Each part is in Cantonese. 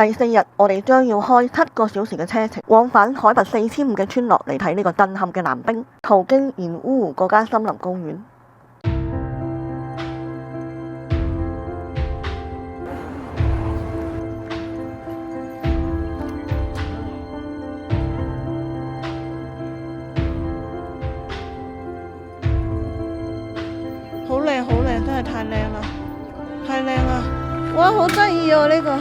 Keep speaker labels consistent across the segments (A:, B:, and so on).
A: 第4日，我哋將要開7個小時嘅車程，往返海拔4500嘅村落嚟睇呢個震撼嘅藍冰，途經鹽烏湖嗰間森林公園。好靚，好靚，真係太靚啦！太靚啦！哇，好得意啊呢個！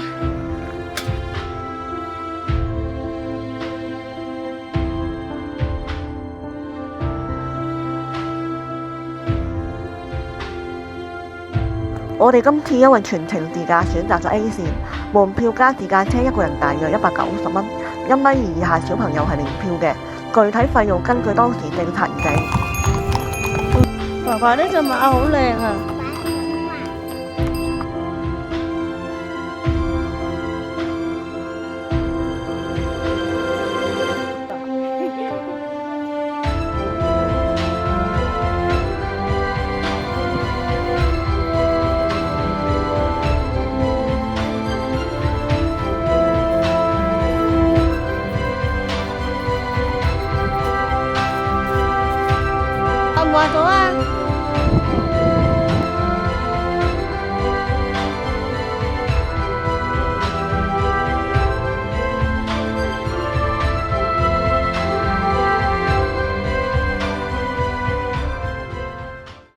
A: 我哋今次因為全程自駕選擇咗 A 線，門票加自駕車一個人大約190蚊，1米以下小朋友係零票嘅，具體費用根據當時政策而定。爸爸呢隻馬好靚啊！